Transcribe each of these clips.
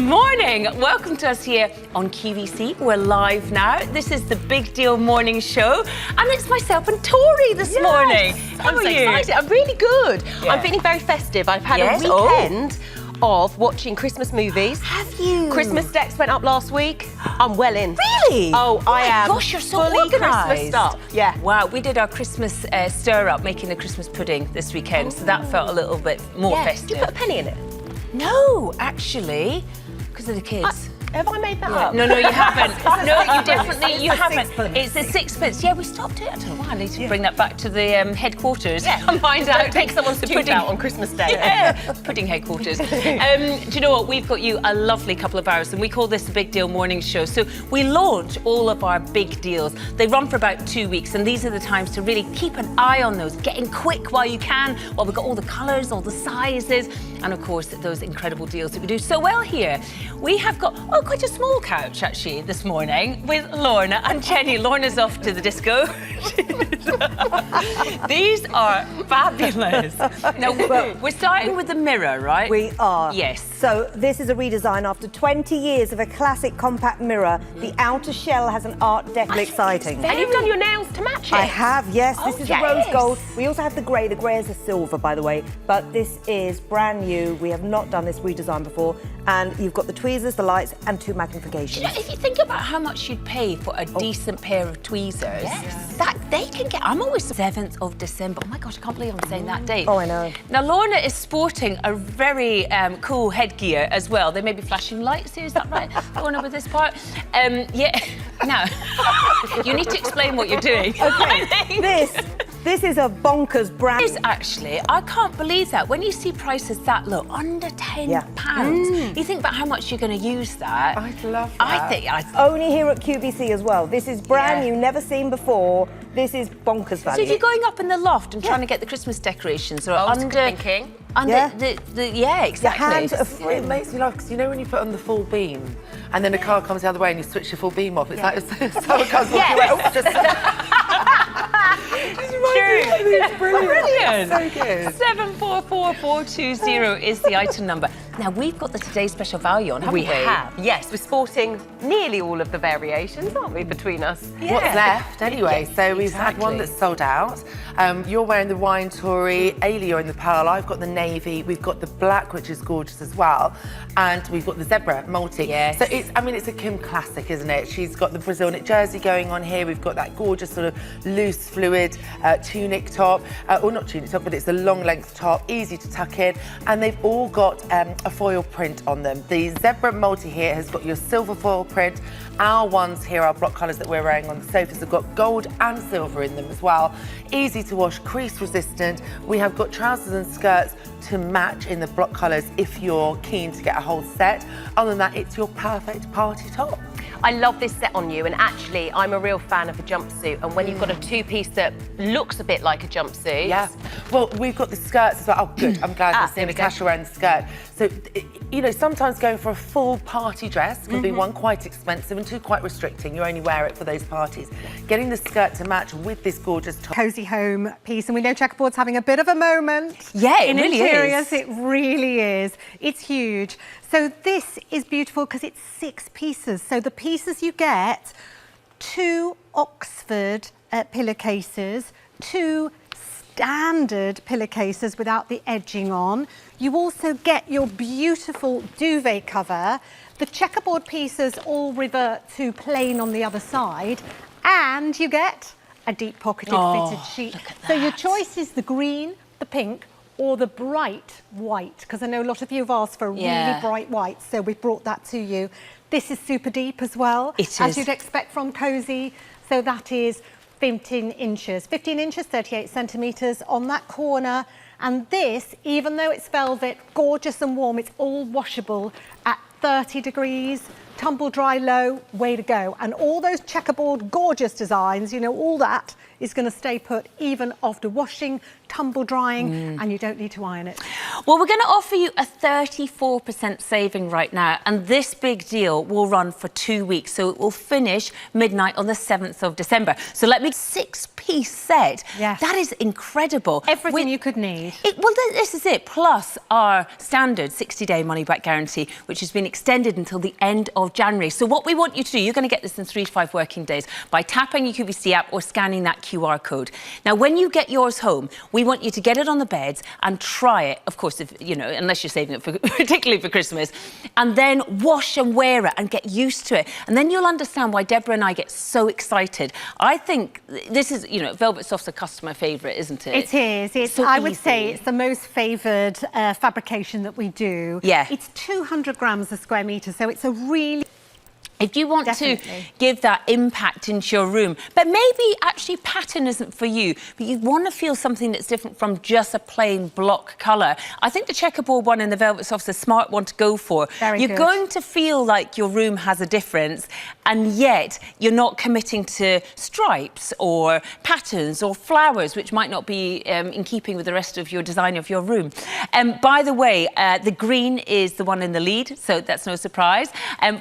morning. Welcome to us here on QVC. We're live now. This is the Big Deal Morning Show, and it's myself and Tori this morning. How are so you? excited. I'm really good. Yeah. I'm feeling very festive. I've had a weekend of watching Christmas movies. Have you? Christmas decks went up last week. I'm well in. Really? Oh, I am. Gosh, you're so fully organised. Christmased up. Yeah. Wow, we did our Christmas stir up, making the Christmas pudding this weekend, so that felt a little bit more festive. Did you put a penny in it? No, actually, because of the kids. Have I made that up? No, you haven't. No, you definitely, you haven't. Sixpence. It's a sixpence. Yeah, we stopped it. I don't know why. I need to bring that back to the headquarters and find out. Don't take someone's tooth out on Christmas Day. Yeah, pudding headquarters. Do you know what? We've got you a lovely couple of hours, and we call this the Big Deal Morning Show. So we launch all of our big deals. They run for about 2 weeks, and these are the times to really keep an eye on those. Get in quick while you can, while we've got all the colours, all the sizes, and of course, those incredible deals that we do so well here. We have got, quite a small couch, actually, this morning with Lorna and Jenny. Lorna's off to the disco. These are fabulous. Now, we're starting with the mirror, right? We are. Yes. So this is a redesign after 20 years of a classic compact mirror. The outer shell has an Art Deco exciting. And you've done your nails to match it. I have, yes. This is a rose yes. gold. We also have the grey. The grey is a silver, by the way. But this is brand new. We have not done this redesign before. And you've got the tweezers, the lights, and 2 magnifications. You know, if you think about how much you'd pay for a decent pair of tweezers, that they can get. I'm always 7th of December. Oh my gosh, I can't believe I'm saying that date. Oh, I know. Now, Lorna is sporting a very cool headgear as well. There may be flashing lights here, is that right, Lorna, with this part? Yeah. Now, you need to explain what you're doing. Okay, this is a bonkers brand. It is actually, I can't believe that. When you see prices that low, under £10, you think about how much you're going to use that. I'd love that. Only here at QVC as well. This is brand new, never seen before. This is bonkers value. So if you're going up in the loft and trying to get the Christmas decorations, or under thinking. Under exactly. Your hands are free. It makes me laugh because you know when you put on the full beam and then a car comes the other way and you switch your full beam off, it's like someone comes walking away. Oh, just Brilliant. So good. 744420 is the item number. Now, we've got the Today Special value on, haven't we? We have. Yes, we're sporting nearly all of the variations, aren't we, between us? What's left anyway? Yes, so we've had one that's sold out. You're wearing the wine Tory, Ailey, you're in the pearl. I've got the navy. We've got the black, which is gorgeous as well, and we've got the zebra multi. Yes. So it's a Kim classic, isn't it? She's got the Brazil knit jersey going on here. We've got that gorgeous sort of loose, fluid tunic top, or not tunic top, but it's a long length top, easy to tuck in, and they've all got a foil print on them. The zebra multi here has got your silver foil print. Our ones here, our block colours that we're wearing on the sofas, have got gold and silver in them as well. Easy to wash, crease resistant. We have got trousers and skirts to match in the block colours if you're keen to get a whole set. Other than that, it's your perfect party top. I love this set on you, and actually, I'm a real fan of a jumpsuit. And when you've got a two-piece that looks a bit like a jumpsuit. Yeah. Well, we've got the skirts as well. Oh, good. I'm glad you're seeing Natasha wearing the skirt. So, you know, sometimes going for a full party dress can be one, quite expensive, and two, quite restricting. You only wear it for those parties. Getting the skirt to match with this gorgeous top. Cozee Home piece, and we know Checkerboard's having a bit of a moment. Yeah, it in really interiors, is. it really is. It's huge. So this is beautiful because it's 6 pieces. So the pieces you get, 2 Oxford pillowcases, 2 standard pillowcases without the edging on. You also get your beautiful duvet cover. The checkerboard pieces all revert to plain on the other side, and you get a deep pocketed fitted sheet. So your choice is the green, the pink, or the bright white, because I know a lot of you have asked for a really bright white, so we've brought that to you. This is super deep as well, as you'd expect from Cozee. So that is 15 inches, 38 centimetres on that corner. And this, even though it's velvet, gorgeous and warm, it's all washable at 30 degrees, tumble dry low, way to go. And all those checkerboard gorgeous designs, you know, all that is going to stay put even after washing, tumble drying, and you don't need to iron it. Well, we're going to offer you a 34% saving right now, and this big deal will run for 2 weeks, so it will finish midnight on the 7th of December. So let me 6-piece set. Yes. That is incredible. Everything you could need. Well, this is it. Plus our standard 60-day money-back guarantee, which has been extended until the end of January. So what we want you to do, you're going to get this in 3 to 5 working days by tapping your QVC app or scanning that QR code. Now, when you get yours home, we want you to get it on the beds and try it, of course, if, you know, unless you're saving it for, particularly for Christmas, and then wash and wear it and get used to it. And then you'll understand why Deborah and I get so excited. I think this is, you know, Velvet Soft's a customer favourite, isn't it? It is. It's so I would easy. say it's the most favoured fabrication that we do. Yeah. It's 200 grams a square metre, so it's a really... If you want Definitely. to give that impact into your room, but maybe actually pattern isn't for you, but you want to feel something that's different from just a plain block colour, I think the checkerboard one in the Velvet Soft's a smart one to go for. Very You're good. going to feel like your room has a difference, and yet you're not committing to stripes or patterns or flowers, which might not be in keeping with the rest of your design of your room. By the way, the green is the one in the lead, so that's no surprise,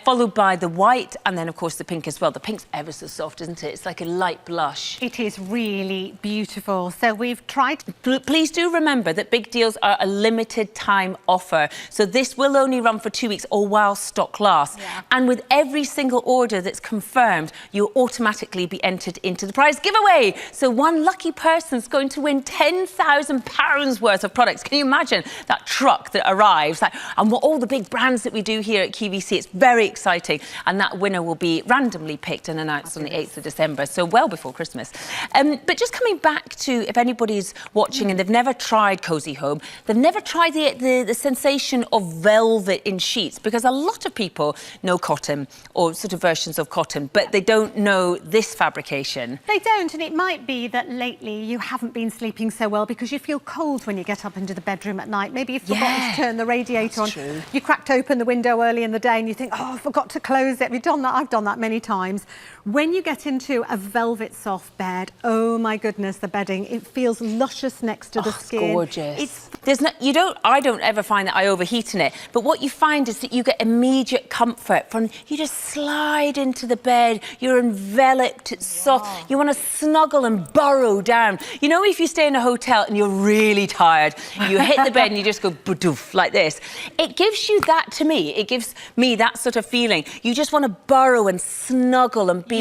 followed by the white, and then of course the pink as well. The pink's ever so soft, isn't it? It's like a light blush. It is really beautiful. So we've tried... Please do remember that big deals are a limited time offer. So this will only run for 2 weeks or while stock lasts. Yeah. And with every single order that's confirmed, you'll automatically be entered into the prize giveaway. So one lucky person's going to win £10,000 worth of products. Can you imagine that truck that arrives? And all the big brands that we do here at QVC, it's very exciting. And that winner will be randomly picked and announced on the 8th of December, so well before Christmas. But just coming back to, if anybody's watching and they've never tried Cozee Home, they've never tried the sensation of velvet in sheets, because a lot of people know cotton or sort of versions of cotton, but they don't know this fabrication. They don't, and it might be that lately you haven't been sleeping so well because you feel cold when you get up into the bedroom at night. Maybe you've forgotten to turn the radiator on. True. You cracked open the window early in the day and you think, oh, I forgot to close it. Have you done that? I've done that many times. When you get into a velvet soft bed, oh my goodness, the bedding, it feels luscious next to the skin. It's gorgeous. I don't ever find that I overheat in it, but what you find is that you get immediate comfort from, you just slide into the bed, you're enveloped, it's soft, you want to snuggle and burrow down. You know, if you stay in a hotel and you're really tired, you hit the bed and you just go badoof like this. It gives you that, to me, it gives me that sort of feeling. You just want to burrow and snuggle and be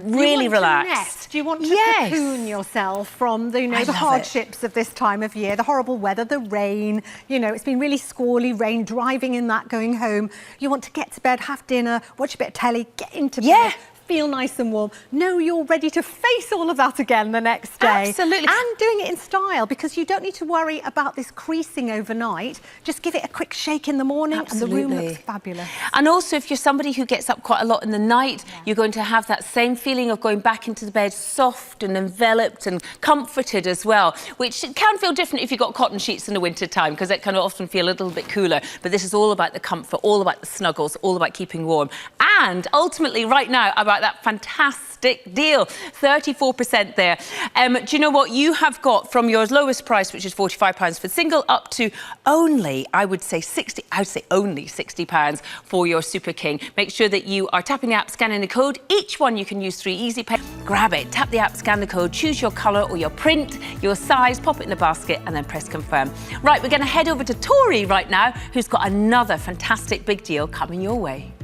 really relaxed. Do you want to cocoon yourself from the, the hardships of this time of year, the horrible weather, the rain, it's been really squally rain, driving in that, going home. You want to get to bed, have dinner, watch a bit of telly, get into bed, feel nice and warm. No, you're ready to face all of that again the next day. Absolutely. And doing it in style, because you don't need to worry about this creasing overnight. Just give it a quick shake in the morning and the room looks fabulous. And also, if you're somebody who gets up quite a lot in the night, you're going to have that same feeling of going back into the bed soft and enveloped and comforted as well, which can feel different if you've got cotton sheets in the winter time, because it can often feel a little bit cooler. But this is all about the comfort, all about the snuggles, all about keeping warm. And ultimately, right now, about that fantastic deal, 34% there. Do you know what you have got from your lowest price, which is £45 for single, up to only, I would say only £60 for your Super King. Make sure that you are tapping the app, scanning the code. Each one you can use 3 easy pay. Grab it, tap the app, scan the code, choose your colour or your print, your size, pop it in the basket and then press confirm. Right, we're going to head over to Tori right now, who's got another fantastic big deal coming your way.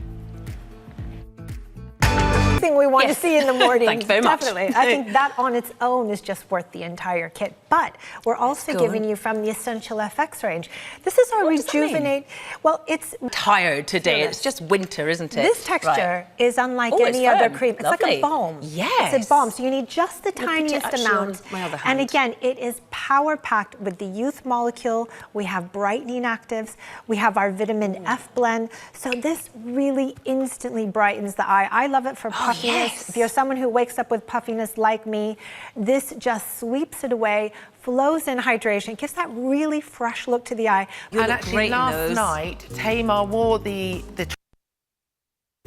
Thing we want to see in the morning. Thank you very much. Definitely. I think that on its own is just worth the entire kit. But we're also giving you from the Essential FX range. This is our Rejuvenate. Well, it's tired today. It's just winter, isn't it? This texture is unlike any other cream. It's like a balm. Yes. It's a balm. So you need just the tiniest amount. And again, it is power packed with the youth molecule. We have brightening actives. We have our vitamin F blend. So this really instantly brightens the eye. I love it for puffiness. If you're someone who wakes up with puffiness like me, this just sweeps it away, flows in hydration, gives that really fresh look to the eye. And actually last night, Tamar wore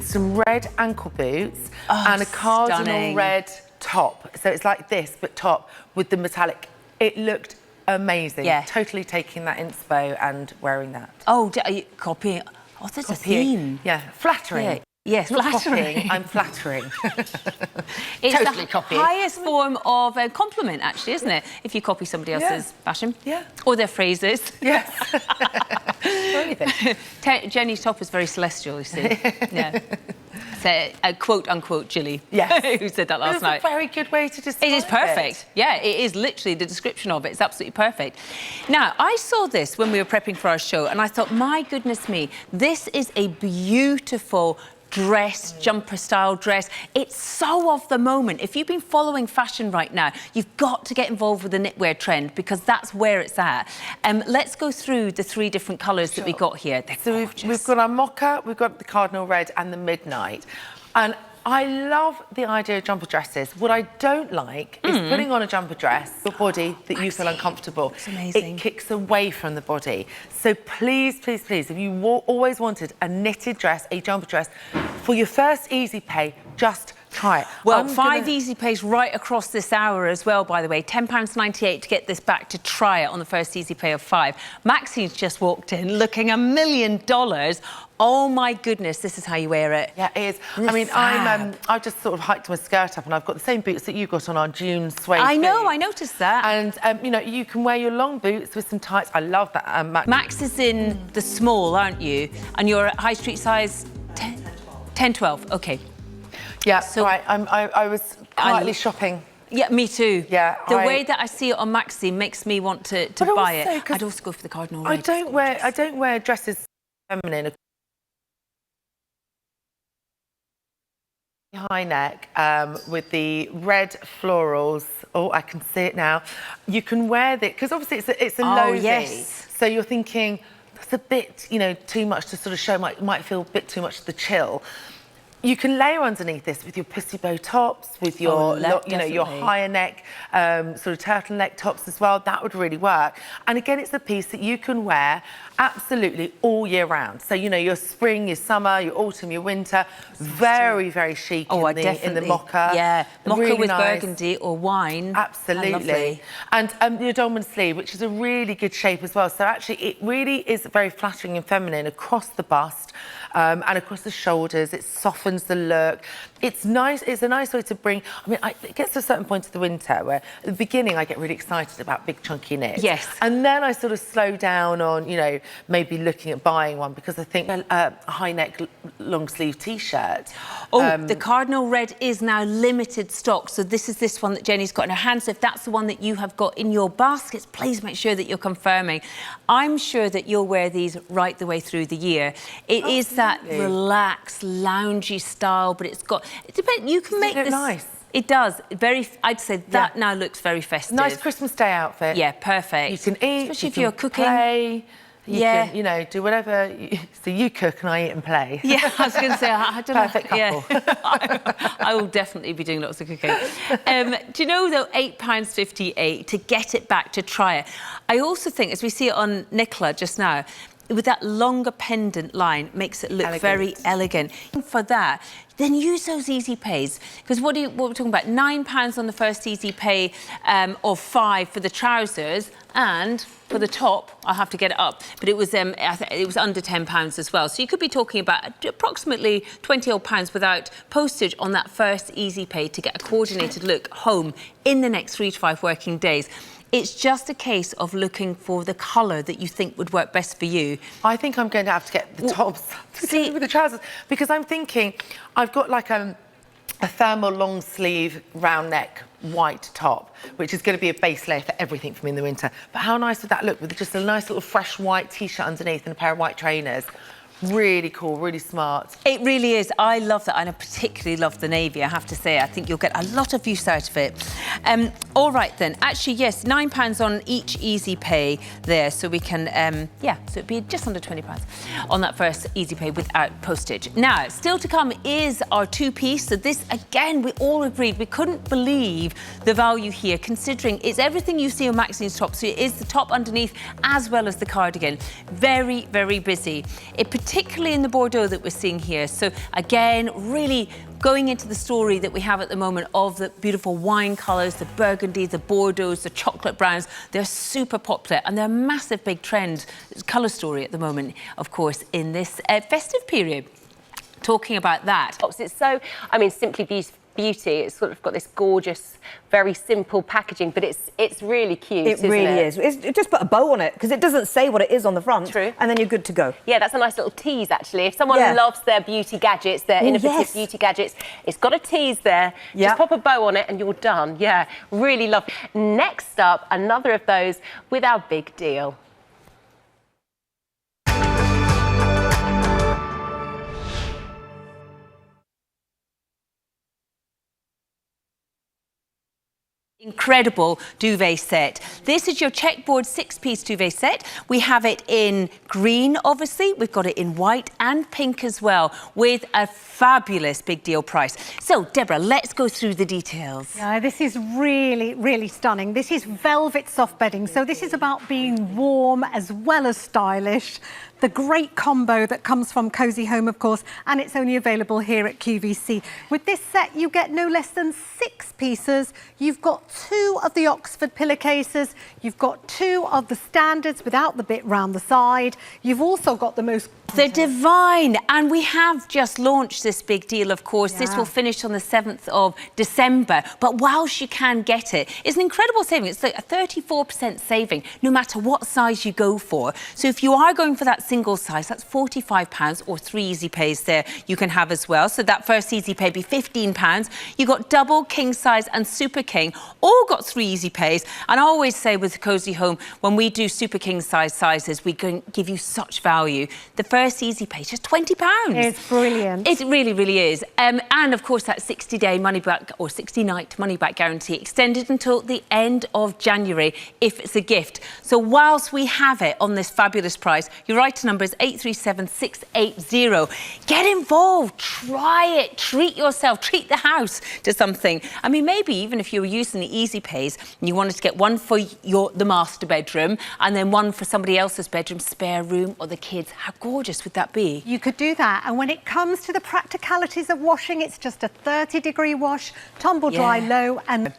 some red ankle boots and a cardinal red top. So it's like this, but top with the metallic. It looked amazing. Yeah. Totally taking that inspo and wearing that. Oh, are you copying? Oh, there's a theme. Yeah, flattering. Yeah. Yes, Not flattering. copying, I'm flattering. It's Totally the copying. highest form of a compliment, actually, isn't it? If you copy somebody else's fashion. Yeah. Or their phrases. Yes. Jenny's top is very celestial, you see. Yeah. So, quote unquote Jilly. Yes. Who said that last night? It's a very good way to describe it. It is perfect. Yeah, it is literally the description of it. It's absolutely perfect. Now, I saw this when we were prepping for our show and I thought, my goodness me, this is a beautiful dress, jumper style dress. It's so of the moment. If you've been following fashion right now, you've got to get involved with the knitwear trend because that's where it's at. Let's go through the 3 different colours that we got here. They're so we've got our mocha, we've got the cardinal red and the midnight. And I love the idea of jumper dresses. What I don't like is putting on a jumper dress, your body, that you feel uncomfortable. It's amazing. It kicks away from the body. So please, please, please, if you always wanted a knitted dress, a jumper dress, for your first easy pay, just try it. Well, 5 easy pays right across this hour as well, by the way. £10.98 to get this back to try it on the first easy pay of 5. Maxine's just walked in looking $1 million. Oh my goodness, this is how you wear it. Yeah, it is. I mean, I've just sort of hiked my skirt up and I've got the same boots that you got on our June suede I know, boots. I noticed that. And, you know, you can wear your long boots with some tights. I love that. Max is in the small, aren't you? And you're at high street size 10, 12, okay. Yeah, So- right. I was quietly shopping. Yeah, me too. Yeah, the way that I see it on Maxi makes me want to buy it. I'd also go for the cardinal red. I don't wear dresses feminine. High neck with the red florals. Oh, I can see it now. You can wear this because obviously it's a low V. Yes. So you're thinking that's a bit, you know, too much to sort of show. Might feel a bit too much to the chill. You can layer underneath this with your pussy bow tops, with your, you know, your higher neck, sort of turtleneck tops as well. That would really work. And again, it's a piece that you can wear absolutely all year round. So, you know, your spring, your summer, your autumn, your winter, very, very chic in the mocha. Yeah, mocha really with nice. burgundy or wine. Absolutely. And your dolman sleeve, which is a really good shape as well. So actually, it really is very flattering and feminine across the bust and across the shoulders. It softens the look. It's nice. It's a nice way to bring. I mean, it gets to a certain point of the winter where at the beginning I get really excited about big chunky knits. Yes. And then I sort of slow down on, you know, maybe looking at buying one because I think a high neck long sleeve t-shirt. Oh, the cardinal red is now limited stock. So this one that Jenny's got in her hand. So if that's the one that you have got in your baskets, please make sure that you're confirming. I'm sure that you'll wear these right the way through the year. It is that relaxed, loungy style, but it's got. It depends. You can make this nice. It does. I'd say that now looks very festive. Nice Christmas Day outfit. Yeah, perfect. You can eat. Especially if you're cooking. Play. You can, you know, do whatever. So you cook and I eat and play. Yeah, I was going to say, I don't know. Perfect couple. Yeah. I will definitely be doing lots of cooking. Do you know, though, £8.58 to get it back, to try it. I also think, as we see it on Nicola just now, with that longer pendant line, makes it look very elegant. For that, then use those easy pays. Because what we're talking about, £9 on the first easy pay of 5 for the trousers, and for the top, I'll have to get it up, but it was it was under £10 as well. So you could be talking about approximately £20 without postage on that first easy pay to get a coordinated look home in the next 3 to 5 working days. It's just a case of looking for the colour that you think would work best for you. I think I'm going to have to get the tops with the trousers because I'm thinking I've got like a thermal long sleeve round neck white top, which is going to be a base layer for everything for me in the winter. But how nice would that look with just a nice little fresh white t-shirt underneath and a pair of white trainers? Really cool, really smart. It really is. I love that, and I particularly love the navy, I have to say. I think you'll get a lot of use out of it. All right, then. Actually, yes, £9 on each easy pay there, so we can, so it'd be just under £20 on that first easy pay without postage. Now, still to come is our two-piece. So this, again, we all agreed. We couldn't believe the value here, considering it's everything you see on Maxine's top. So it is the top underneath as well as the cardigan. Very, very busy. Particularly in the Bordeaux that we're seeing here. So again, really going into the story that we have at the moment of the beautiful wine colours, the burgundy, the Bordeauxs, the chocolate browns. They're super popular and they're a massive big trend, colour story at the moment, of course, in this festive period. Talking about that. It's so, I mean, Simply Beauty, it's sort of got this gorgeous, very simple packaging, but it's really cute, It really is. Just put a bow on it, because it doesn't say what it is on the front. True. And then you're good to go. Yeah, that's a nice little tease, actually. If someone loves their beauty gadgets, their innovative beauty gadgets, it's got a tease there. Just pop a bow on it and you're done. Yeah, really love it. Next up, another of those with our big deal. Incredible duvet set. This is your checkboard 6-piece duvet set. We have it in green, obviously. We've got it in white and pink as well, with a fabulous big deal price. So, Deborah, let's go through the details. Yeah, this is really, really stunning. This is velvet soft bedding. So this is about being warm as well as stylish. The great combo that comes from Cozee Home, of course, and it's only available here at QVC. With this set, you get no less than 6 pieces. You've got 2 of the Oxford pillowcases. You've got 2 of the standards without the bit round the side. You've also got the most... They're divine, and we have just launched this big deal, of course. This will finish on the 7th of December, but whilst you can get it, it's an incredible saving. It's like a 34% saving, no matter what size you go for. So if you are going for that single size, that's £45, or 3 easy pays there you can have as well. So that first easy pay be £15. You got double, king size and super king, all got 3 easy pays. And I always say with Cozee Home, when we do super king size sizes, we can give you such value. The first easy pay is just £20. It's brilliant. It really, really is. And of course, that 60-day money back or 60-night money back guarantee extended until the end of January if it's a gift. So whilst we have it on this fabulous price, your right number is 837680. Get involved, try it, treat yourself, treat the house to something. I mean, maybe even if you were using the easy pays and you wanted to get one for the master bedroom and then one for somebody else's bedroom, spare room, or the kids, how gorgeous would that be? You could do that. And when it comes to the practicalities of washing, it's just a 30-degree wash, tumble dry low, and...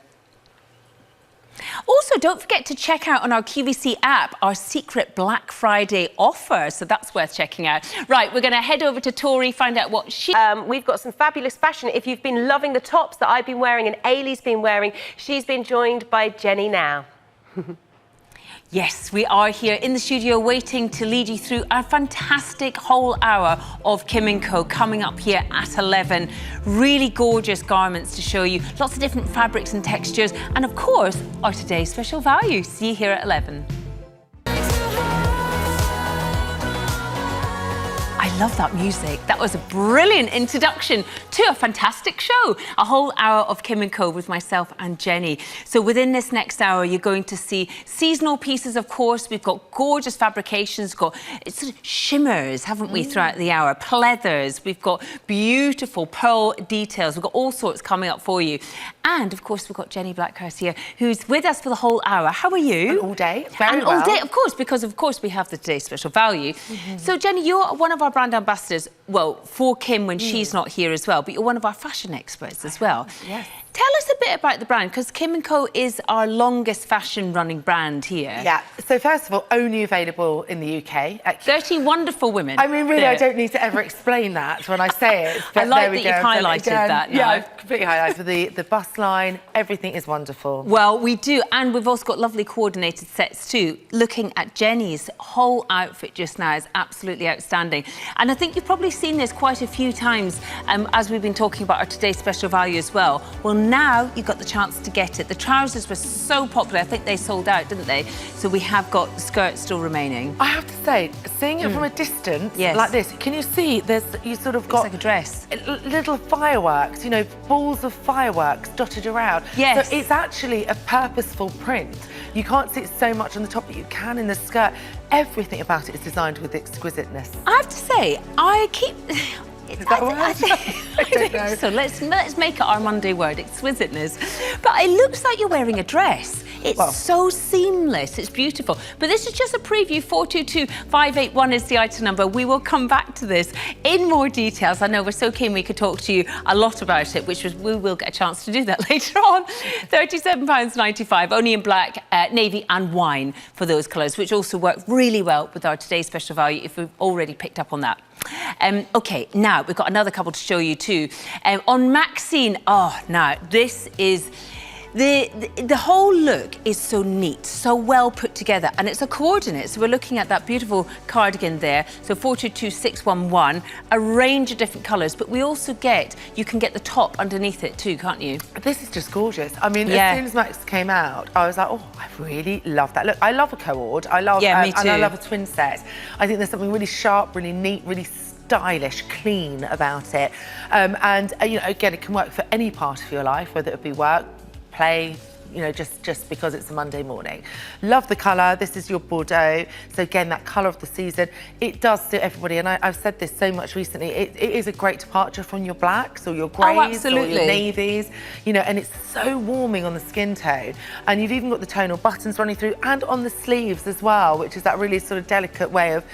Also, don't forget to check out on our QVC app our secret Black Friday offer. So that's worth checking out. Right, we're going to head over to Tori, find out what she... We've got some fabulous fashion. If you've been loving the tops that I've been wearing and Ailey's been wearing, she's been joined by Jenny now. Yes, we are here in the studio waiting to lead you through a fantastic whole hour of Kim & Co coming up here at 11. Really gorgeous garments to show you, lots of different fabrics and textures, and of course, our today's special value. See you here at 11. I love that music. That was a brilliant introduction to a fantastic show. A whole hour of Kim & Co with myself and Jenny. So within this next hour, you're going to see seasonal pieces, of course. We've got gorgeous fabrications, got sort of shimmers, haven't we, throughout the hour? Pleathers. We've got beautiful pearl details. We've got all sorts coming up for you. And, of course, we've got Jenny Blackhurst here, who's with us for the whole hour. How are you? And all day. Very and well. all day, of course, because, of course, we have the today's special value. So, Jenny, you're one of our brand ambassadors, well, for Kim when she's not here as well, but you're one of our fashion experts as well. Yes. Tell us a bit about the brand, because Kim & Co is our longest fashion-running brand here. Yeah, so first of all, only available in the UK. 30 wonderful women. I mean, really, there. I don't need to ever explain that when I say it. I like that you've highlighted that now. Yeah, I've completely highlighted the bust line. Everything is wonderful. Well, we do, and we've also got lovely coordinated sets too. Looking at Jenny's whole outfit just now is absolutely outstanding. And I think you've probably seen this quite a few times as we've been talking about our today's special value as well. Well, now you've got the chance to get it. The trousers were so popular, I think they sold out, didn't they? So we have got skirts still remaining. I have to say, seeing it from a distance like this, can you see you sort of got like a dress. Little fireworks, you know, balls of fireworks dotted around. Yes. So it's actually a purposeful print. You can't see it so much on the top, but you can in the skirt. Everything about it is designed with exquisiteness. I have to say, I keep... Is that what I don't know. So let's make it our Monday word, exquisiteness. But it looks like you're wearing a dress. It's so seamless. It's beautiful. But this is just a preview. 422581 is the item number. We will come back to this in more details. I know we're so keen we could talk to you a lot about it, which was we will get a chance to do that later on. £37.95, only in black, navy and wine for those colours, which also work really well with our today's special value if we've already picked up on that. OK, now we've got another couple to show you too. On Maxine, now this is... The whole look is so neat, so well put together, and it's a coordinate. So we're looking at that beautiful cardigan there. So 422611, a range of different colours, but we also you can get the top underneath it too, can't you? This is just gorgeous. I mean, as soon as Max came out, I was like, oh, I really love that look. I love a co-ord. I love, me too. And I love a twin set. I think there's something really sharp, really neat, really stylish, clean about it. And you know, again, it can work for any part of your life, whether it be work, play, you know, just because it's a Monday morning. Love the colour. This is your Bordeaux. So again, that colour of the season. It does suit everybody. And I've said this so much recently. It is a great departure from your blacks or your greys or your navies. You know, and it's so warming on the skin tone. And you've even got the tonal buttons running through and on the sleeves as well, which is that really sort of delicate way of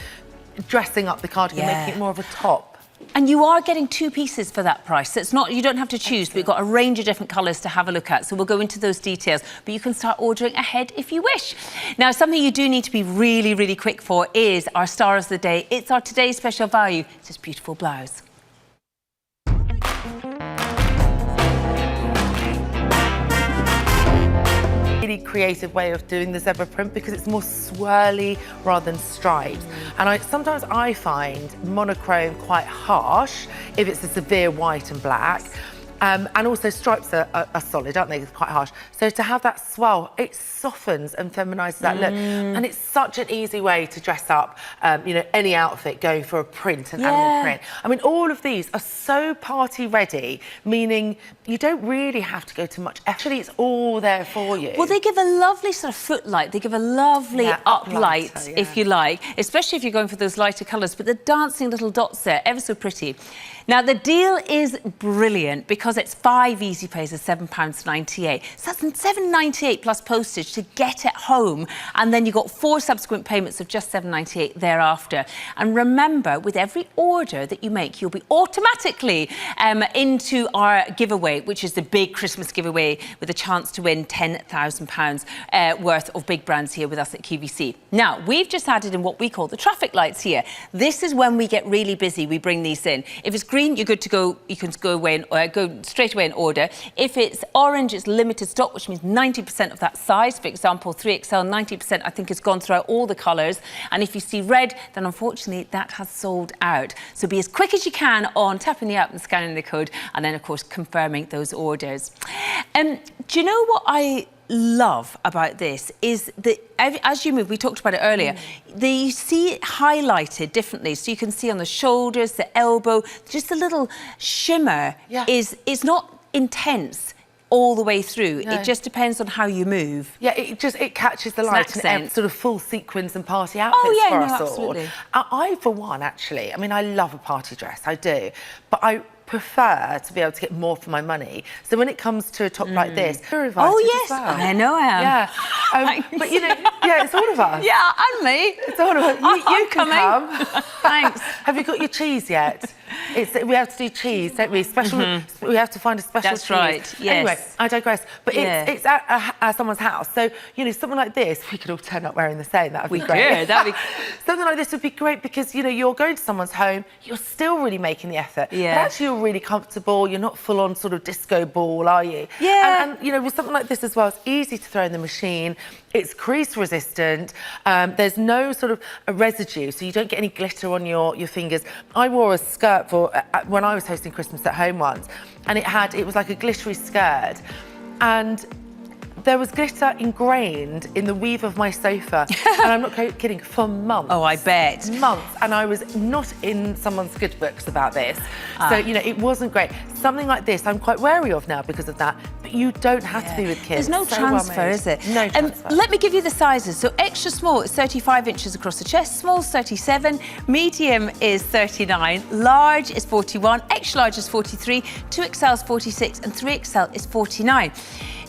dressing up the cardigan, making it more of a top. And you are getting two pieces for that price. So it's not, you don't have to choose. We've got a range of different colours to have a look at. So we'll go into those details, but you can start ordering ahead if you wish. Now, something you do need to be really, really quick for is our star of the day. It's our today's special value. It's this beautiful blouse. Really creative way of doing the zebra print because it's more swirly rather than stripes. And sometimes I find monochrome quite harsh if it's a severe white and black. And also stripes are solid, aren't they? It's quite harsh. So to have that swirl, it softens and feminises that look. And it's such an easy way to dress up, you know, any outfit going for a print, an animal print. I mean, all of these are so party ready, meaning you don't really have to go to much. Actually, it's all there for you. Well, they give a lovely sort of footlight. They give a lovely uplight, if you like, especially if you're going for those lighter colours. But the dancing little dots there, ever so pretty. Now, the deal is brilliant because it's 5 easy pays of £7.98. So that's £7.98 plus postage to get it home. And then you've got 4 subsequent payments of just £7.98 thereafter. And remember, with every order that you make, you'll be automatically into our giveaway, which is the big Christmas giveaway with a chance to win £10,000 worth of big brands here with us at QVC. Now, we've just added in what we call the traffic lights here. This is when we get really busy. We bring these in. If it's green, you're good to go. You can go away and go straight away and order. If it's orange, it's limited stock, which means 90% of that size. For example, 3XL, 90% I think has gone throughout all the colours. And if you see red, then unfortunately that has sold out. So be as quick as you can on tapping the app and scanning the code, and then of course confirming those orders. Do you know what I love about this is that as you move, we talked about it earlier, you see it highlighted differently. So you can see on the shoulders, the elbow, just a little shimmer is not intense all the way through. No. It just depends on how you move. Yeah, it catches the light and sort of full sequins and party outfits for us all. Absolutely. I, for one, actually, I mean, I love a party dress, I do, but I prefer to be able to get more for my money. So when it comes to a top like this, you're invited as well. I know I am. Yeah, but you know, it's all of us. Yeah, and me. It's all of us. You can come. Thanks. Have you got your cheese yet? We have to do cheese, don't we? Special. We have to find a special cheese. That's right. Yes. Anyway, I digress. But it's at someone's house, so you know, something like this, we could all turn up wearing the same. That would be great. Yeah, that'd be. Something like this would be great because you know you're going to someone's home, you're still really making the effort. Yeah. But actually, you're really comfortable. You're not full on sort of disco ball, are you? Yeah. And you know, with something like this as well, it's easy to throw in the machine. It's crease resistant. There's no sort of a residue, so you don't get any glitter on your fingers. I wore a skirt for when I was hosting Christmas at home once, and it was like a glittery skirt, and there was glitter ingrained in the weave of my sofa, and I'm not kidding, for months. Oh, I bet. Months, and I was not in someone's good books about this. So, you know, it wasn't great. Something like this I'm quite wary of now because of that, but you don't have to be with kids. There's no transfer, is it? No transfer. Let me give you the sizes. So extra small is 35 inches across the chest, small is 37, medium is 39, large is 41, extra large is 43, 2XL is 46, and 3XL is 49.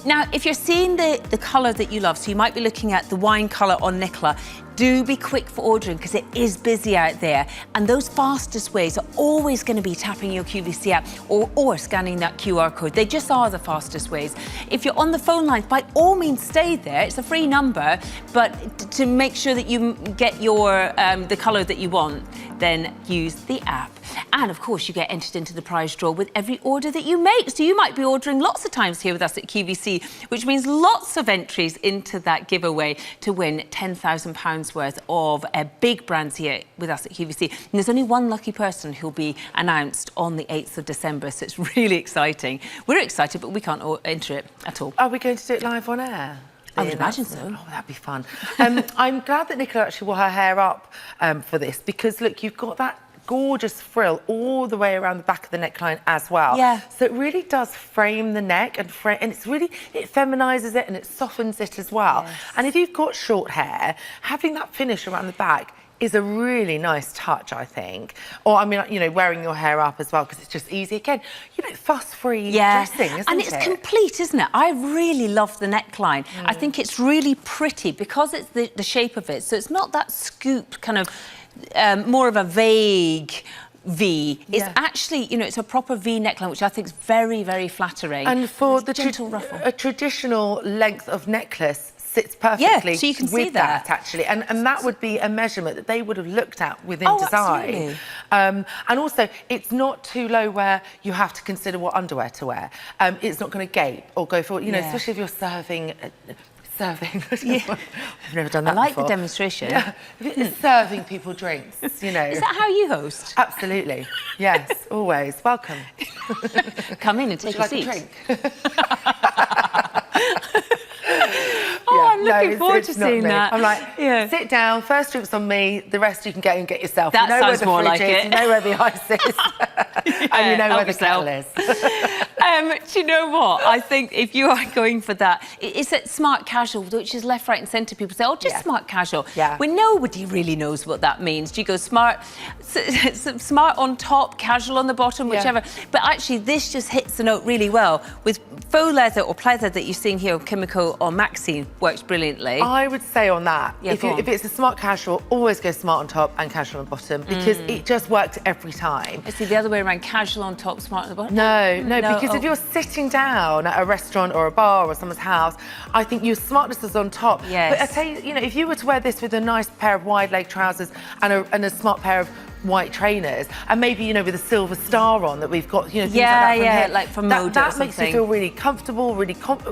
Now, if you're seeing the colour that you love, so you might be looking at the wine colour on Nicola, do be quick for ordering because it is busy out there. And those fastest ways are always going to be tapping your QVC app or scanning that QR code. They just are the fastest ways. If you're on the phone lines, by all means stay there. It's a free number, but to make sure that you get your the colour that you want, then use the app. And of course, you get entered into the prize draw with every order that you make. So you might be ordering lots of times here with us at QVC, which means lots of entries into that giveaway to win £10,000 worth of big brands here with us at QVC. And there's only one lucky person who'll be announced on the 8th of December. So it's really exciting. We're excited, but we can't enter it at all. Are we going to do it live on air? I would imagine so. Oh, that'd be fun. I'm glad that Nicola actually wore her hair up for this because, look, you've got that gorgeous frill all the way around the back of the neckline as well. Yeah. So it really does frame the neck and it's really, it feminizes it and it softens it as well. Yes. And if you've got short hair, having that finish around the back is a really nice touch, I think. Or, I mean, you know, wearing your hair up as well, because it's just easy. Again, you know, fuss-free dressing, isn't it? And it's complete, isn't it? I really love the neckline. I think it's really pretty because it's the shape of it. So it's not that scooped kind of, more of a vague V. It's actually, you know, it's a proper V neckline, which I think is very, very flattering. And for the gentle ruffle. A traditional length of necklace sits perfectly so you can with see that actually, and that would be a measurement that they would have looked at within design. Absolutely. And also, it's not too low where you have to consider what underwear to wear. It's not going to gape or go forward, you know, especially if you're serving. I've never done that I like before. the demonstration. Yeah. It's serving people drinks, you know. Is that how you host? Absolutely. Yes, always. Welcome. Come in and take a seat. Would you like a drink? I'm looking forward to seeing that. I'm like, sit down, first drink's on me, the rest you can get and get yourself. That you know sounds where the more fridge like is, it. You know where the ice is, and you know where the kettle is. Do you know what? I think if you are going for that, it's that smart casual, which is left, right and centre. People say, oh, just smart casual. When nobody really knows what that means. Do you go smart on top, casual on the bottom, whichever. But actually, this just hits the note really well with faux leather or pleather that you're seeing here on Kimiko or Maxine works brilliantly. I would say on that, if it's a smart casual, always go smart on top and casual on the bottom because it just works every time. Is it the other way around, casual on top, smart on the bottom? No, because if you're sitting down at a restaurant or a bar or someone's house, I think your smartness is on top. Yes. But I tell you, you know, if you were to wear this with a nice pair of wide leg trousers and a smart pair of white trainers, and maybe, you know, with a silver star on that we've got, you know, things like that from here. Like from Moda or that something. makes you feel really comfortable,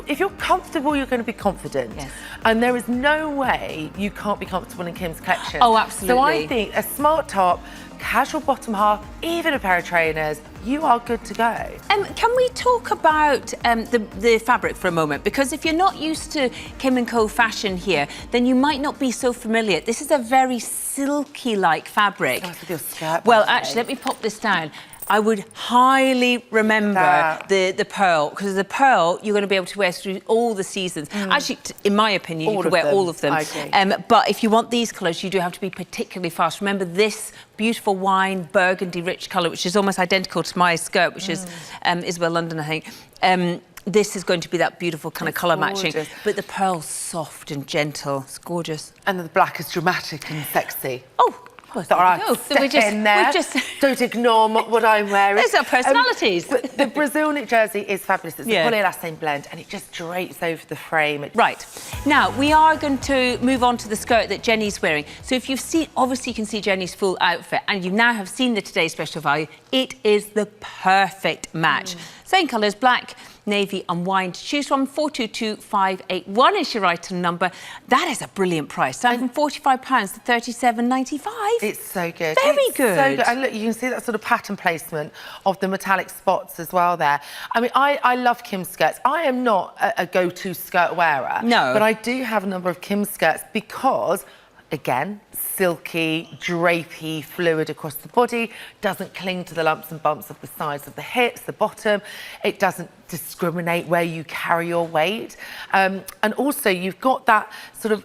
if you're comfortable, you're going to be confident. Yes. And there is no way you can't be comfortable in Kim's collection. Oh, absolutely. So I think a smart top, casual bottom half, even a pair of trainers, you are good to go. Can we talk about the fabric for a moment? Because if you're not used to Kim & Co fashion here, then you might not be so familiar. This is a very silky-like fabric. Starts with your skirt, well, actually, let me pop this down. I would highly remember the pearl, because the pearl you're going to be able to wear through all the seasons. Actually, in my opinion, you could wear all of them. I agree. But if you want these colours, you do have to be particularly fast. Remember this beautiful wine burgundy rich colour, which is almost identical to my skirt, which is Izabel London, I think. This is going to be that beautiful kind of colour matching. But the pearl's soft and gentle. It's gorgeous. And the black is dramatic and sexy. Oh, all right, step in there. Don't ignore what I'm wearing. Those are personalities. The Brazil knit jersey is fabulous. It's a polyelastane blend and it just drapes over the frame. Right. Now, we are going to move on to the skirt that Jenny's wearing. So if you've seen, obviously you can see Jenny's full outfit and you now have seen the Today Special Value. It is the perfect match. Same colours, black, navy and wine to choose from. 422581 is your item number. That is a brilliant price. Down from £45 to £37.95. It's so good. Very good. So good. And look, you can see that sort of pattern placement of the metallic spots as well there. I mean, I love Kim's skirts. I am not a go-to skirt wearer. No. But I do have a number of Kim's skirts because, again, silky, drapey, fluid across the body, doesn't cling to the lumps and bumps of the sides of the hips, the bottom. It doesn't discriminate where you carry your weight. And also, you've got that sort of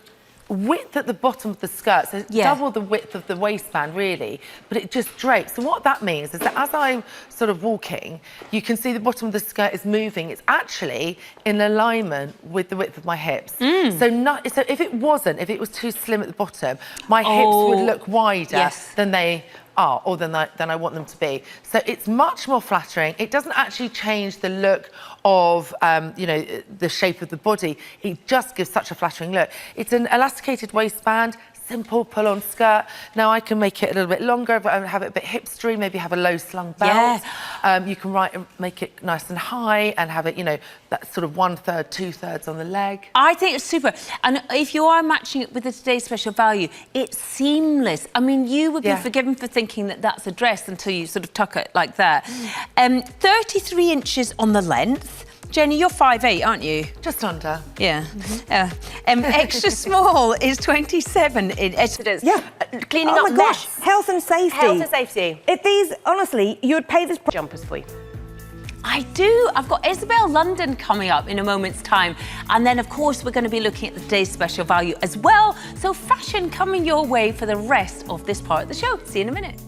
width at the bottom of the skirt, so double the width of the waistband really, but it just drapes. So what that means is that as I'm sort of walking, you can see the bottom of the skirt is moving. It's actually in alignment with the width of my hips. So if it was too slim at the bottom, my hips would look wider than they are, or than I want them to be. So it's much more flattering. It doesn't actually change the look of, you know, the shape of the body. It just gives such a flattering look. It's an elasticated waistband, simple pull-on skirt. Now I can make it a little bit longer, but have it a bit hipstery, maybe have a low slung belt. You can make it nice and high and have it, you know, that sort of 1/3, 2/3 on the leg. I think it's super. And if you are matching it with the Today's Special Value, it's seamless. I mean, you would be forgiven for thinking that that's a dress until you sort of tuck it like that. 33 inches on the length. Jenny, you're 5'8", aren't you? Just under. Yeah. Extra small is 27 inches. Yeah. Cleaning up my gosh, mess. health and safety. Health and safety. If these, honestly, you would pay this Jumpers for you. I do. I've got Izabel London coming up in a moment's time. And then, of course, we're going to be looking at the Today's Special Value as well. So fashion coming your way for the rest of this part of the show. See you in a minute.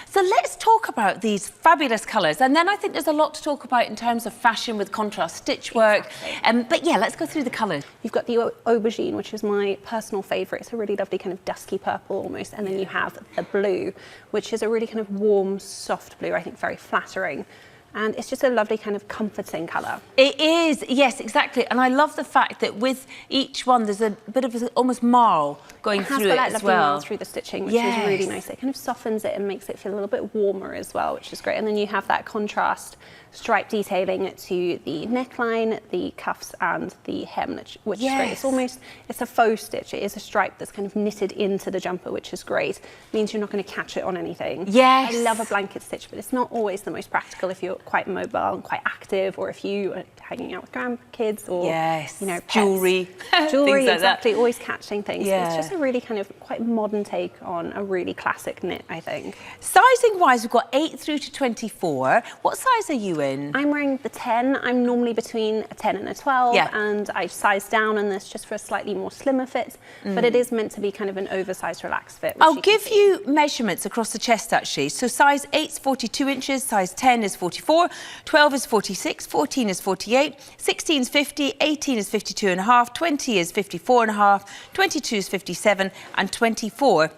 So let's talk about these fabulous colours. And then I think there's a lot to talk about in terms of fashion with contrast stitch work. But yeah, let's go through the colours. You've got the aubergine, which is my personal favourite. It's a really lovely kind of dusky purple almost. And then you have the blue, which is a really kind of warm, soft blue, I think very flattering. And it's just a lovely kind of comforting colour. It is, yes, exactly. And I love the fact that with each one, there's a bit of almost marl going through it as well. Marl through the stitching, which is really nice. It kind of softens it and makes it feel a little bit warmer as well, which is great. And then you have that contrast stripe detailing to the neckline, the cuffs and the hem, which is great. It's almost, it's a faux stitch. It is a stripe that's kind of knitted into the jumper, which is great. It means you're not going to catch it on anything. Yes. I love a blanket stitch, but it's not always the most practical if you're quite mobile and quite active, or if you are hanging out with grandkids, or you know, pets. Jewellery, jewellery, like exactly, always catching things. So it's just a really kind of quite modern take on a really classic knit, I think. Sizing wise, we've got 8 through to 24. What size are you in? I'm wearing the 10. I'm normally between a 10 and a 12, and I size down on this just for a slightly more slimmer fit, but it is meant to be kind of an oversized, relaxed fit. I'll give you measurements across the chest actually. So size 8 is 42 inches, size 10 is 44, 12 is 46, 14 is 48, 16 is 50, 18 is 52 and a half, 20 is 54 and a half, 22 is 57, and 24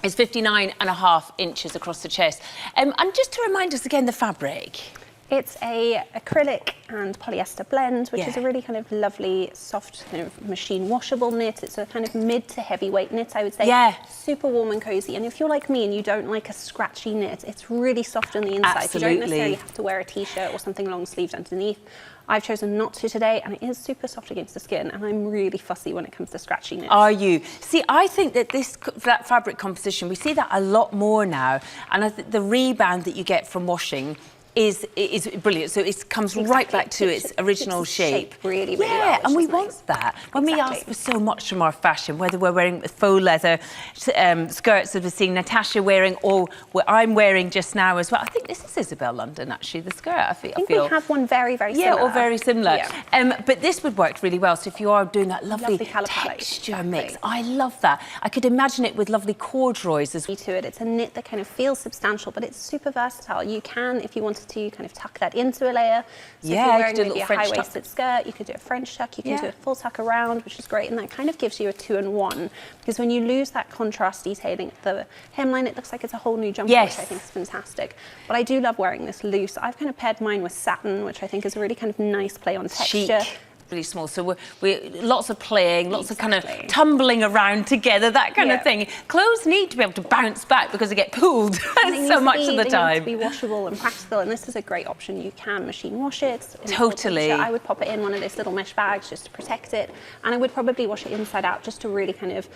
is 59 and a half inches across the chest. And just to remind us again, the fabric. It's a acrylic and polyester blend, which is a really kind of lovely, soft, kind of machine washable knit. It's a kind of mid to heavyweight knit, I would say. Yeah. Super warm and cozy. And if you're like me and you don't like a scratchy knit, it's really soft on the inside. Absolutely. You don't necessarily have to wear a t-shirt or something long sleeved underneath. I've chosen not to today, and it is super soft against the skin, and I'm really fussy when it comes to scratchy knits. Are you? See, I think that that fabric composition, we see that a lot more now, and I think the rebound that you get from washing is brilliant. So it comes right back to its original shape. Really well, and we want that. When we ask for so much from our fashion, whether we're wearing faux leather skirts that we're seeing Natasha wearing, or what I'm wearing just now as well. I think this is Izabel London, actually, the skirt. I think we have one very, very similar. Yeah, or very similar. Yeah. But this would work really well. So if you are doing that lovely colour texture mix, I love that. I could imagine it with lovely corduroys as well. To it. It's a knit that kind of feels substantial, but it's super versatile. You can, if you wanted to, kind of tuck that into a layer. So if you're wearing maybe a high-waisted skirt, you could do a French tuck, you can do a full tuck around, which is great, and that kind of gives you a 2-in-1, because when you lose that contrast detailing at the hemline, it looks like it's a whole new jumper, which I think is fantastic. But I do love wearing this loose. I've kind of paired mine with satin, which I think is a really kind of nice play on texture. Chic. Really small, so we're lots of playing, lots of kind of tumbling around together, that kind of thing. Clothes need to be able to bounce back because they get pulled so much of the time. They need to be washable and practical, and this is a great option. You can machine wash it. Totally. I would pop it in one of those little mesh bags just to protect it, and I would probably wash it inside out just to really kind of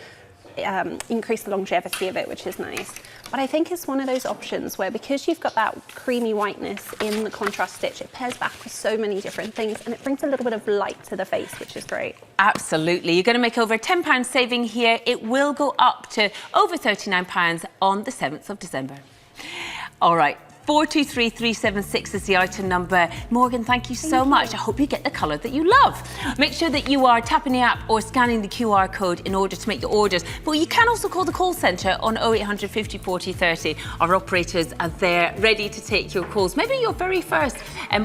increase the longevity of it, which is nice. But I think it's one of those options where, because you've got that creamy whiteness in the contrast stitch, it pairs back with so many different things, and it brings a little bit of light to the face, which is great. Absolutely. You're going to make over £10 saving here. It will go up to over £39 on the 7th of December. All right. 423376 is the item number. Morgan, thank you so much. I hope you get the colour that you love. Make sure that you are tapping the app or scanning the QR code in order to make your orders. But you can also call the call centre on 0800 50 40 30. Our operators are there ready to take your calls. Maybe your very first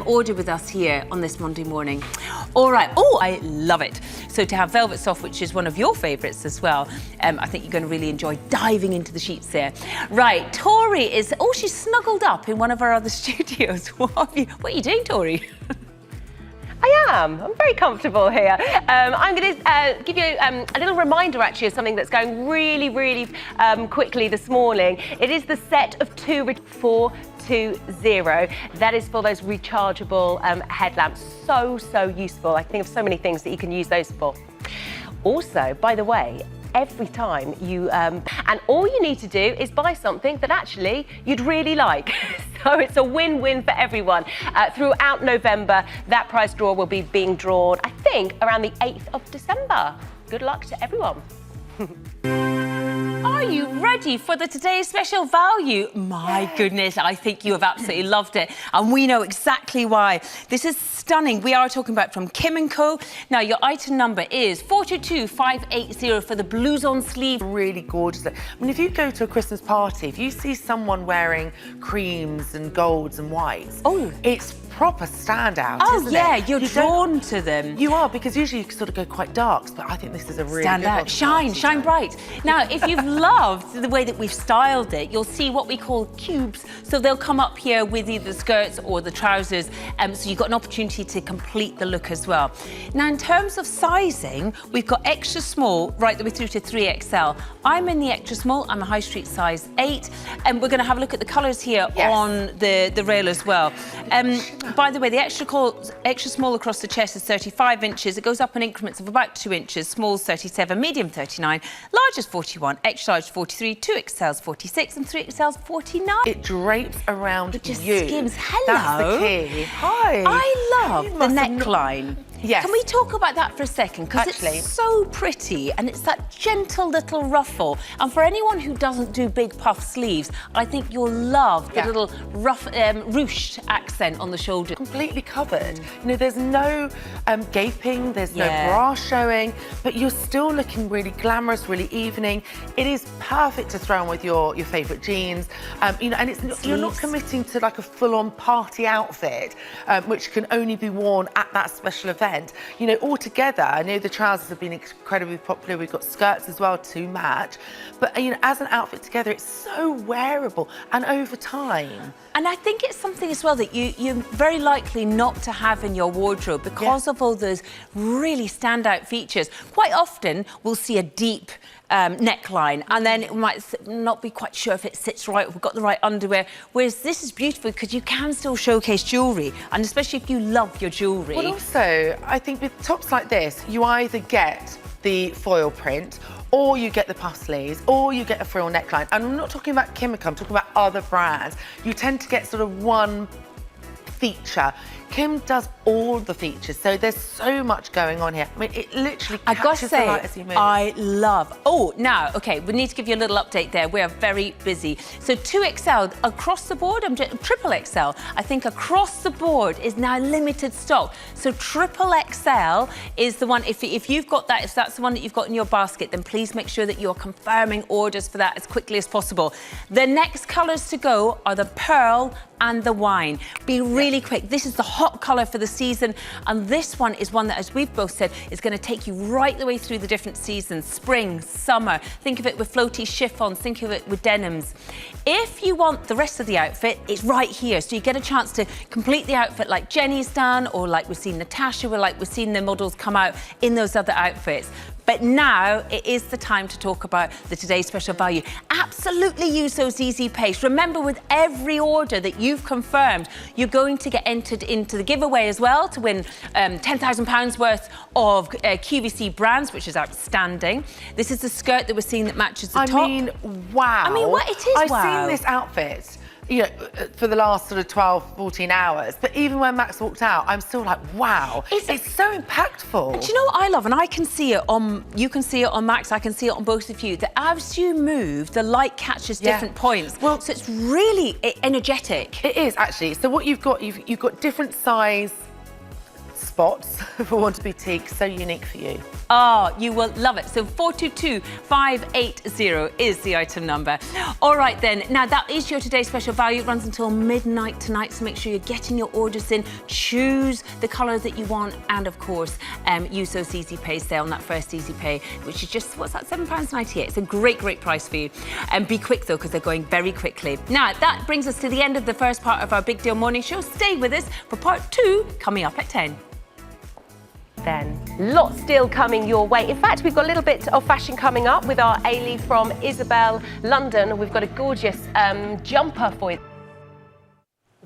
order with us here on this Monday morning. All right. Oh, I love it. So to have Velvet Soft, which is one of your favourites as well, I think you're going to really enjoy diving into the sheets there. Right, Tori is, she's snuggled up in one of our other studios. What are you doing, Tori? I'm very comfortable here. I'm going to give you a little reminder actually of something that's going really, really quickly this morning. It is the set of 420. That is for those rechargeable headlamps. So useful. I think of so many things that you can use those for. Also, by the way, every time you, and all you need to do is buy something that actually you'd really like. So it's a win-win for everyone. Throughout November, that prize draw will be being drawn, I think, around the 8th of December. Good luck to everyone. Are you ready for the today's special value? My goodness, I think you have absolutely loved it. And we know exactly why. This is stunning. We are talking about from Kim & Co. Now, your item number is 422580 for the blues on sleeve. Really gorgeous. I mean, if you go to a Christmas party, if you see someone wearing creams and golds and whites, it's proper standout, isn't it? You're drawn to them. You are, because usually you sort of go quite darks, but I think this is a really stand out, shine bright. Now, if you've loved the way that we've styled it, you'll see what we call cubes. So they'll come up here with either the skirts or the trousers, so you've got an opportunity to complete the look as well. Now, in terms of sizing, we've got extra small right the way through to 3XL. I'm in the extra small. I'm a high street size 8, and we're going to have a look at the colours here on the rail as well. By the way, the extra small across the chest is 35 inches. It goes up in increments of about 2 inches. Small's 37, medium 39, large is 41, extra large 43, 2XL's 46, and 3XL's 49. It drapes around it just you. skims. Hello. That's the key. Hi. I love the neckline. Yes. Can we talk about that for a second? Because it's so pretty and it's that gentle little ruffle. And for anyone who doesn't do big puff sleeves, I think you'll love the little rough ruched accent on the shoulder. Completely covered. You know, there's no gaping, there's no bra showing, but you're still looking really glamorous, really evening. It is perfect to throw on with your favourite jeans. You know, and you're not committing to like a full-on party outfit, which can only be worn at that special event. You know, altogether, I know the trousers have been incredibly popular. We've got skirts as well to match. But, you know, as an outfit together, it's so wearable and over time. And I think it's something as well that you're very likely not to have in your wardrobe because of all those really standout features. Quite often, we'll see a deep neckline, and then it might not be quite sure if it sits right, if we've got the right underwear. Whereas this is beautiful because you can still showcase jewellery, and especially if you love your jewellery. Well, also, I think with tops like this, you either get the foil print, or you get the puff sleeves, or you get a frill neckline. And I'm not talking about Kim & Co, I'm talking about other brands. You tend to get sort of one feature. Kim does all the features, so there's so much going on here. I mean, it literally catches the light as you move. I love. Oh, now, okay, we need to give you a little update there. We are very busy. So 2XL across the board, triple XL, I think across the board is now limited stock. So triple XL is the one, if you've got that, if that's the one that you've got in your basket, then please make sure that you're confirming orders for that as quickly as possible. The next colours to go are the pearl and the wine. Be really quick. This is the hot colour for the season, and this one is one that, as we've both said, is going to take you right the way through the different seasons. Spring, summer. Think of it with floaty chiffons. Think of it with denims. If you want the rest of the outfit, it's right here. So you get a chance to complete the outfit like Jenny's done, or like we've seen Natasha, or like we've seen the models come out in those other outfits. But now it is the time to talk about the today's special value. Absolutely use those easy pays. Remember, with every order that you've confirmed, you're going to get entered into the giveaway as well to win £10,000 worth of QVC brands, which is outstanding. This is the skirt that we're seeing that matches the top. I mean, wow. I mean, what it is, I've seen this outfit you know, for the last sort of 12, 14 hours. But even when Max walked out, I'm still like, wow, it's so impactful. And do you know what I love? And I can see it on, you can see it on Max, I can see it on both of you, that as you move, the light catches different points. Well, so it's really energetic. It is, actually. So what you've got different size spots, for want of boutique, so unique for you. Oh, you will love it. So 422580 is the item number. All right then, now that is your today's special value. It runs until midnight tonight, so make sure you're getting your orders in. Choose the colour that you want, and of course, use those Easy Pays there on that first Easy Pay, which is just, what's that, £7.98. It's a great, great price for you. And be quick though, because they're going very quickly. Now, that brings us to the end of the first part of our Big Deal Morning Show. Stay with us for part 2 coming up at 10. Then lots still coming your way. In fact, we've got a little bit of fashion coming up with our A-Lee from Izabel London. We've got a gorgeous jumper for you.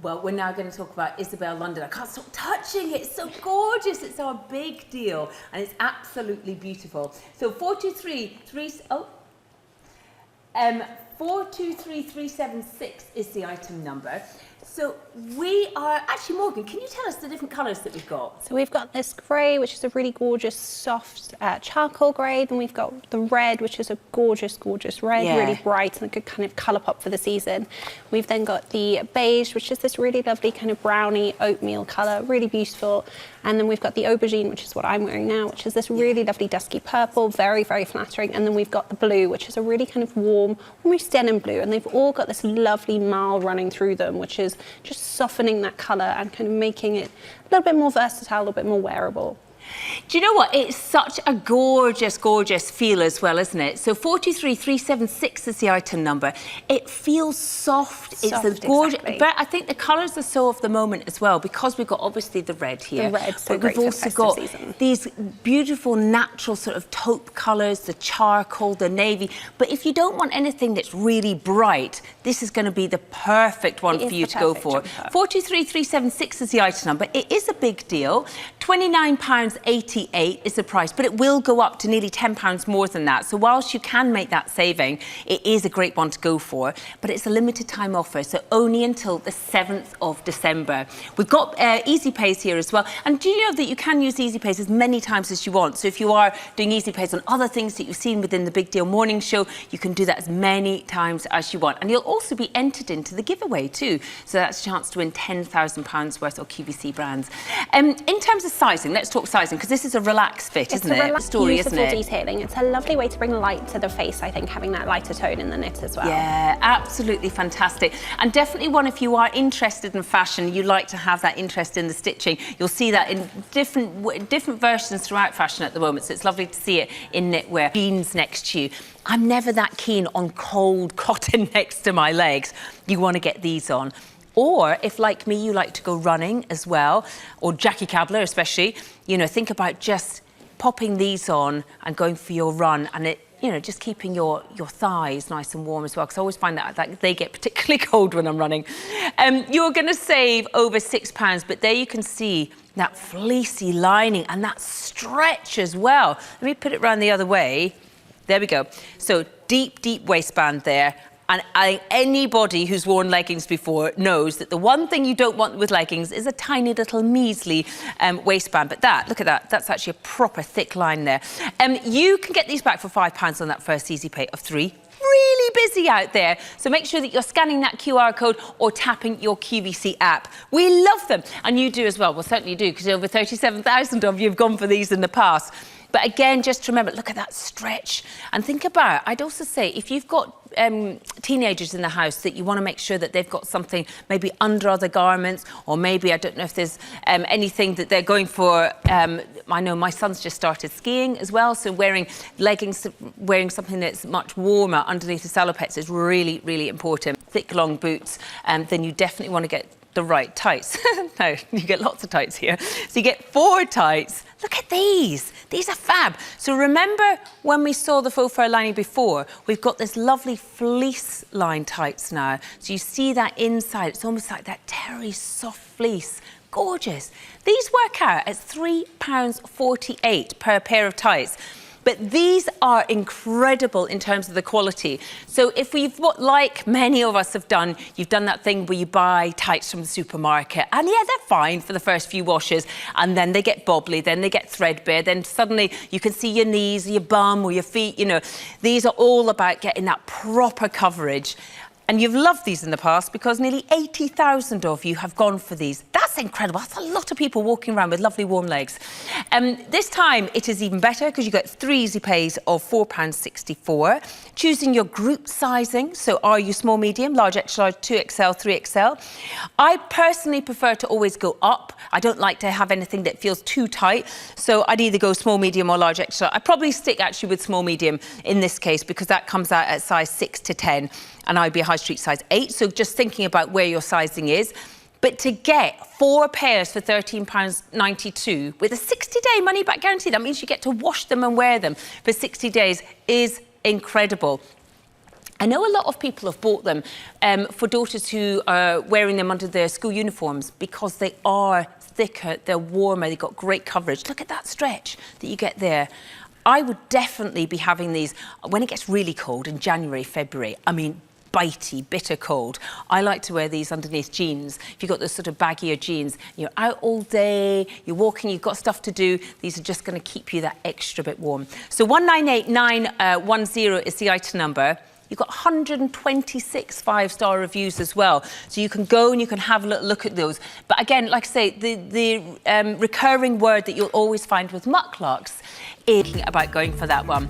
Well, we're now going to talk about Izabel London. I can't stop touching it. It's so gorgeous. It's our big deal, and it's absolutely beautiful. So 423376 is the item number. So we are, actually Morgan, can you tell us the different colours that we've got? So we've got this grey, which is a really gorgeous, soft charcoal grey. Then we've got the red, which is a gorgeous, gorgeous red, really bright and a good kind of colour pop for the season. We've then got the beige, which is this really lovely kind of browny oatmeal colour, really beautiful. And then we've got the aubergine, which is what I'm wearing now, which is this really lovely dusky purple, very, very flattering. And then we've got the blue, which is a really kind of warm, almost denim blue. And they've all got this lovely marl running through them, which is just softening that colour and kind of making it a little bit more versatile, a little bit more wearable. Do you know what? It's such a gorgeous, gorgeous feel as well, isn't it? So 423376 is the item number. It feels soft. It's a gorgeous. Exactly. But I think the colours are so of the moment as well, because we've got obviously the red here. The red, so but great we've for also festive got season. these beautiful natural sort of taupe colours, the charcoal, the navy. But if you don't want anything that's really bright, this is going to be the perfect one for you to go for. 423376 is the item number. It is a big deal. £29.88 is the price, but it will go up to nearly £10 more than that. So whilst you can make that saving, it is a great one to go for, but it's a limited time offer, so only until the 7th of December. We've got Easy Pays here as well. And do you know that you can use Easy Pays as many times as you want? So if you are doing Easy Pays on other things that you've seen within the Big Deal Morning Show, you can do that as many times as you want. And you'll also be entered into the giveaway too. So that's a chance to win £10,000 worth of QVC brands. In terms of sizing, let's talk sizing, because this is a relaxed fit, isn't it? Relaxed, story, beautiful isn't it? detailing. It's a lovely way to bring light to the face, I think, having that lighter tone in the knit as well. Yeah, absolutely fantastic. And definitely one, if you are interested in fashion, you like to have that interest in the stitching, you'll see that in different versions throughout fashion at the moment. So it's lovely to see it in knitwear. Jeans next to you. I'm never that keen on cold cotton next to my legs. You want to get these on. Or if, like me, you like to go running as well, or Jackie Kabler especially, you know, think about just popping these on and going for your run, and it, you know, just keeping your thighs nice and warm as well, because I always find that they get particularly cold when I'm running. You're going to save over £6, but there you can see that fleecy lining and that stretch as well. Let me put it around the other way. There we go. So deep, deep waistband there. And anybody who's worn leggings before knows that the one thing you don't want with leggings is a tiny little measly waistband. But look at that, that's actually a proper thick line there. You can get these back for £5 on that first Easy Pay of 3. Really busy out there, so make sure that you're scanning that QR code or tapping your QVC app. We love them, and you do as well. Well, certainly do, because over 37,000 of you have gone for these in the past. But again, just remember, look at that stretch. And think about, I'd also say, if you've got teenagers in the house, that you want to make sure that they've got something maybe under other garments, or maybe, I don't know if there's anything that they're going for. I know my son's just started skiing as well, so wearing leggings, wearing something that's much warmer underneath the salopettes is really, really important. Thick, long boots, then you definitely want to get the right tights. No, you get lots of tights here. So you get 4 tights. Look at these. These are fab. So remember when we saw the faux fur lining before, we've got this lovely fleece line tights now. So you see that inside. It's almost like that terry soft fleece. Gorgeous. These work out at £3.48 per pair of tights. But these are incredible in terms of the quality. So if we've, like many of us have done, you've done that thing where you buy tights from the supermarket, and yeah, they're fine for the first few washes, and then they get bobbly, then they get threadbare, then suddenly you can see your knees, your bum, or your feet, you know. These are all about getting that proper coverage. And you've loved these in the past because nearly 80,000 of you have gone for these. That's incredible. That's a lot of people walking around with lovely warm legs. This time it is even better because you get 3 easy pays of £4.64. Choosing your group sizing. So are you small, medium, large, extra large, 2XL, 3XL? I personally prefer to always go up. I don't like to have anything that feels too tight. So I'd either go small, medium or large, extra. I probably stick actually with small, medium in this case because that comes out at size 6 to 10. And I'd be a high street size 8, so just thinking about where your sizing is. But to get 4 pairs for £13.92 with a 60-day money-back guarantee, that means you get to wash them and wear them for 60 days, is incredible. I know a lot of people have bought them for daughters who are wearing them under their school uniforms because they are thicker, they're warmer, they've got great coverage. Look at that stretch that you get there. I would definitely be having these when it gets really cold in January, February. I mean, bitey, bitter cold. I like to wear these underneath jeans. If you've got those sort of baggier jeans, you're out all day, you're walking, you've got stuff to do, these are just going to keep you that extra bit warm. So 198910 is the item number. You've got 126 5-star reviews as well. So you can go and you can have a little look at those. But again, like I say, the recurring word that you'll always find with Muk Luks is about going for that one.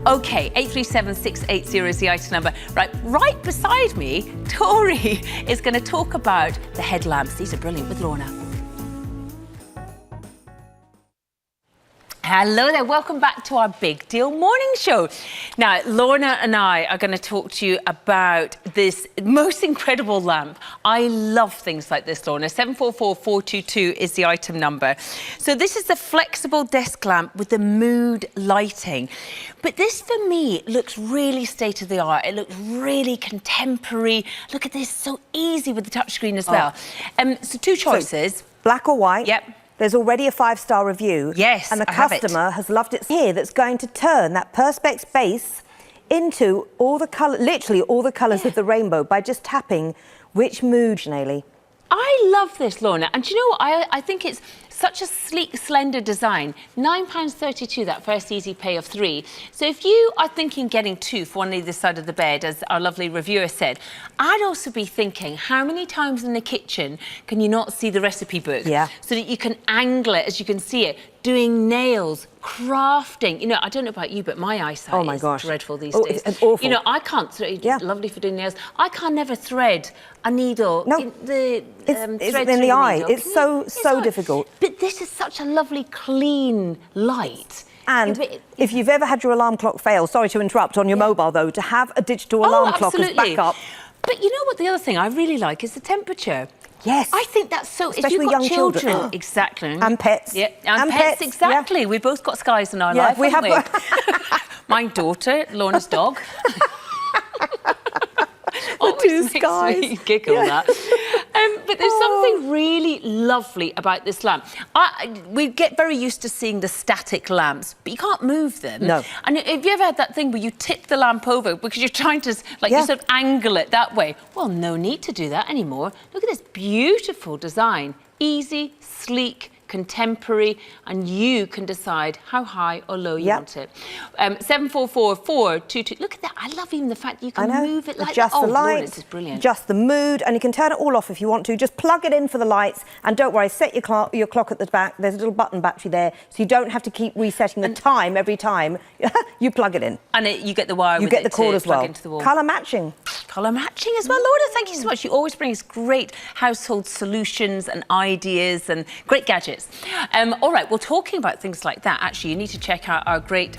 Okay, 837680 is the item number. Right beside me, Tori is going to talk about the headlamps. These are brilliant with Lorna. Hello there, welcome back to our Big Deal Morning Show. Now, Lorna and I are going to talk to you about this most incredible lamp. I love things like this, Lorna. 744422 is the item number. So this is the flexible desk lamp with the mood lighting. But this, for me, looks really state-of-the-art. It looks really contemporary. Look at this, so easy with the touchscreen as well. So 2 choices. So, black or white? Yep. There's already a 5-star review. Yes, and the customer has loved it. Here, that's going to turn that Perspex base into all the colour, literally all the colours of the rainbow by just tapping which mood, Sinead. I love this, Lorna. And do you know what? I think it's such a sleek, slender design. £9.32, that first easy pay of 3. So if you are thinking getting 2 for one either side of the bed, as our lovely reviewer said, I'd also be thinking, how many times in the kitchen can you not see the recipe book? Yeah. So that you can angle it as you can see it, doing nails, crafting. You know, I don't know about you, but my eyesight is dreadful these days. It's awful. You know, I can't, lovely for doing nails, I can't never thread a needle. No, in the it's in the eye. Needle. It's so difficult. But this is such a lovely, clean light. And if you've ever had your alarm clock fail, sorry to interrupt on your mobile though, to have a digital alarm clock as backup. But you know what, the other thing I really like is the temperature. Yes. I think that's so... Especially if you've got young children. Exactly. And pets. Yeah, and pets, exactly. Yeah. We've both got skies in our life, haven't we? My daughter, Lorna's dog. The 2 skies. Makes me giggle, that. But there's something really lovely about this lamp. We get very used to seeing the static lamps, but you can't move them. No. And have you ever had that thing where you tip the lamp over because you're trying to, you sort of angle it that way? Well, no need to do that anymore. Look at this beautiful design. Easy, sleek, contemporary, and you can decide how high or low you want it. 744422. Look at that. I love even the fact that you can move it like adjust that. the lights, Lord, this is brilliant. Adjust the mood, and you can turn it all off if you want to. Just plug it in for the lights, and don't worry, set your clock at the back. There's a little button battery there, so you don't have to keep resetting the time every time you plug it in. And you get the wire. You get the cord as well. Into the wall. Colour matching. Colour matching as well. Lorna, thank you so much. You always bring us great household solutions and ideas and great gadgets. All right, well, talking about things like that, actually, you need to check out our great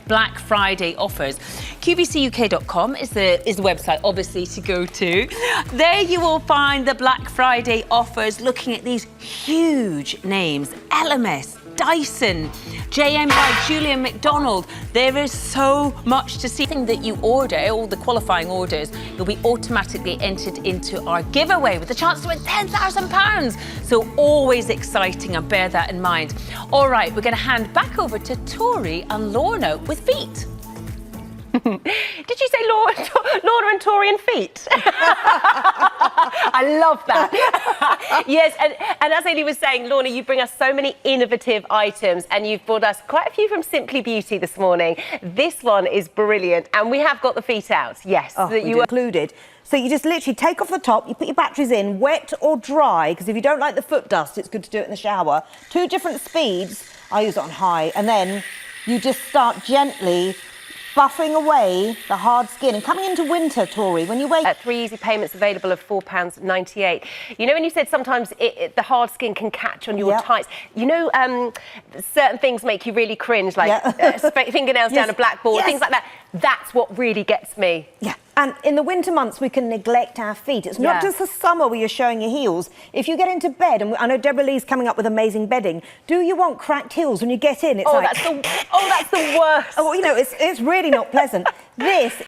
Black Friday offers. QVCuk202511 is the website, obviously, to go to. There you will find the Black Friday offers, looking at these huge names. LMS, Dyson, JM by Julian McDonald. There is so much to see. Anything that you order, all the qualifying orders, you'll be automatically entered into our giveaway with a chance to win £10,000. So always exciting, and bear that in mind. All right, we're going to hand back over to Tori and Lorna with feet. Did you say Lorna and Tori and feet? I love that. Yes, and as Amy was saying, Lorna, you bring us so many innovative items, and you've brought us quite a few from Simply Beauty this morning. This one is brilliant, and we have got the feet out, yes. Oh, that you included. So you just literally take off the top, you put your batteries in, wet or dry, because if you don't like the foot dust, it's good to do it in the shower. 2 different speeds. I use it on high, and then you just start gently buffing away the hard skin. And coming into winter, Tori, when you wake... 3 easy payments available of £4.98. You know when you said sometimes the hard skin can catch on your tights? You know, certain things make you really cringe, like fingernails down a blackboard, things like that. That's what really gets me. Yeah. And in the winter months, we can neglect our feet. It's not just the summer where you're showing your heels. If you get into bed, and I know Deborah Lee's coming up with amazing bedding, do you want cracked heels when you get in? It's that's the worst. Oh, you know, it's really not pleasant. This